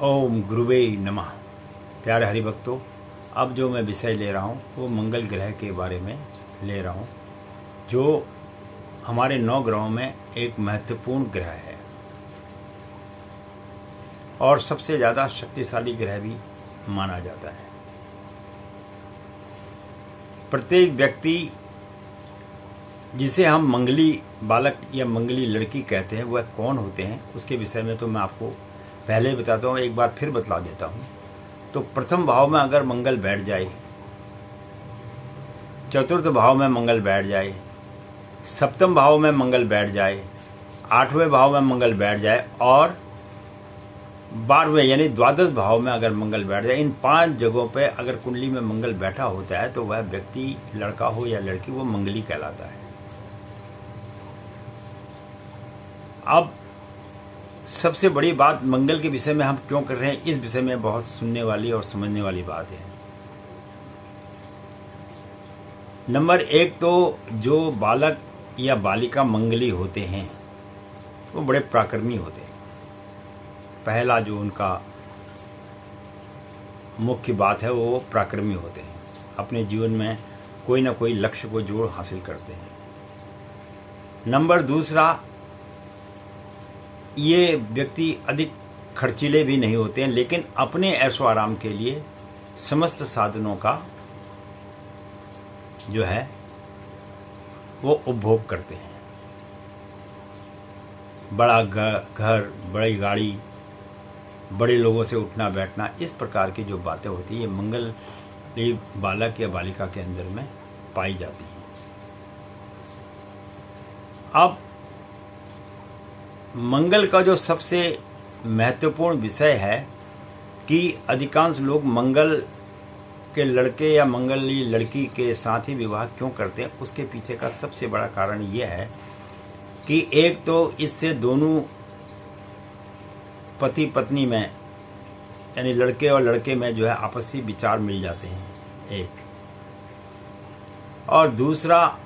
ओम गुरुवे नमः। प्यारे हरिभक्तों, अब जो मैं विषय ले रहा हूँ वो मंगल ग्रह के बारे में ले रहा हूँ, जो हमारे 9 ग्रहों में एक महत्वपूर्ण ग्रह है और सबसे ज़्यादा शक्तिशाली ग्रह भी माना जाता है। प्रत्येक व्यक्ति जिसे हम मंगली बालक या मंगली लड़की कहते हैं वह कौन होते हैं, उसके विषय में तो मैं आपको पहले ही बताता हूँ, एक बार फिर बतला देता हूँ। तो प्रथम भाव में अगर मंगल बैठ जाए, चतुर्थ भाव में मंगल बैठ जाए, सप्तम भाव में मंगल बैठ जाए, 8वें भाव में मंगल बैठ जाए और 12वें यानी द्वादश भाव में अगर मंगल बैठ जाए, इन 5 जगहों पे अगर कुंडली में मंगल बैठा होता है तो वह व्यक्ति लड़का हो या लड़की वो मंगली कहलाता है। अब सबसे बड़ी बात मंगल के विषय में हम क्यों कर रहे हैं, इस विषय में बहुत सुनने वाली और समझने वाली बात है। नंबर 1 तो जो बालक या बालिका मंगली होते हैं वो बड़े पराक्रमी होते हैं। पहला जो उनका मुख्य बात है वो पराक्रमी होते हैं, अपने जीवन में कोई ना कोई लक्ष्य को जोड़ हासिल करते हैं। नंबर 2, ये व्यक्ति अधिक खर्चीले भी नहीं होते हैं, लेकिन अपने ऐशो आराम के लिए समस्त साधनों का जो है वो उपभोग करते हैं। बड़ा घर, बड़ी गाड़ी, बड़े लोगों से उठना बैठना, इस प्रकार की जो बातें होती हैं ये मंगली बालक या बालिका के अंदर में पाई जाती हैं। अब मंगल का जो सबसे महत्वपूर्ण विषय है कि अधिकांश लोग मंगल के लड़के या मंगली लड़की के साथ ही विवाह क्यों करते हैं, उसके पीछे का सबसे बड़ा कारण यह है कि एक तो इससे दोनों पति पत्नी में यानी लड़के और लड़के में जो है आपसी विचार मिल जाते हैं एक, और दूसरा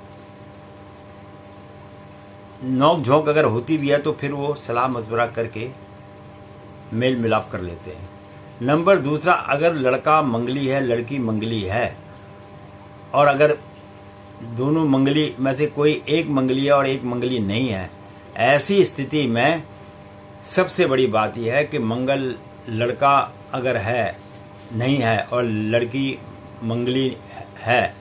नोक झोंक अगर होती भी है तो फिर वो सलाह मशवरा करके मेल मिलाप कर लेते हैं। नंबर 2, अगर लड़का मंगली है लड़की मंगली है और अगर दोनों मंगली में से कोई एक मंगली है और एक मंगली नहीं है, ऐसी स्थिति में सबसे बड़ी बात यह है कि मंगल लड़का अगर है नहीं है और लड़की मंगली है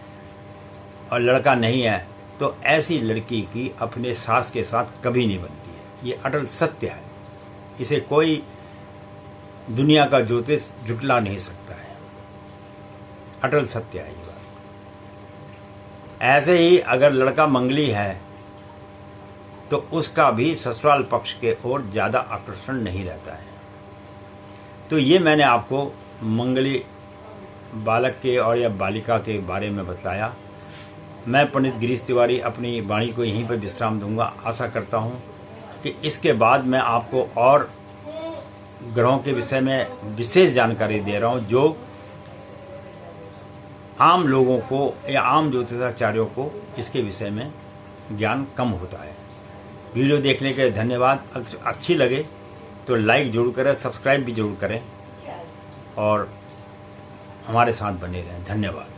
और लड़का नहीं है तो ऐसी लड़की की अपने सास के साथ कभी नहीं बनती है। ये अटल सत्य है, इसे कोई दुनिया का ज्योतिष झुटला नहीं सकता है, अटल सत्य है ये बात। ऐसे ही अगर लड़का मंगली है तो उसका भी ससुराल पक्ष के ओर ज़्यादा आकर्षण नहीं रहता है। तो ये मैंने आपको मंगली बालक के और या बालिका के बारे में बताया। मैं पंडित गिरीश तिवारी अपनी वाणी को यहीं पर विश्राम दूंगा। आशा करता हूं कि इसके बाद मैं आपको और ग्रहों के विषय में विशेष जानकारी दे रहा हूं, जो आम लोगों को या आम ज्योतिषाचार्यों को इसके विषय में ज्ञान कम होता है। वीडियो देखने के लिए धन्यवाद। अच्छी लगे तो लाइक जरूर करें, सब्सक्राइब भी जरूर करें और हमारे साथ बने रहें। धन्यवाद।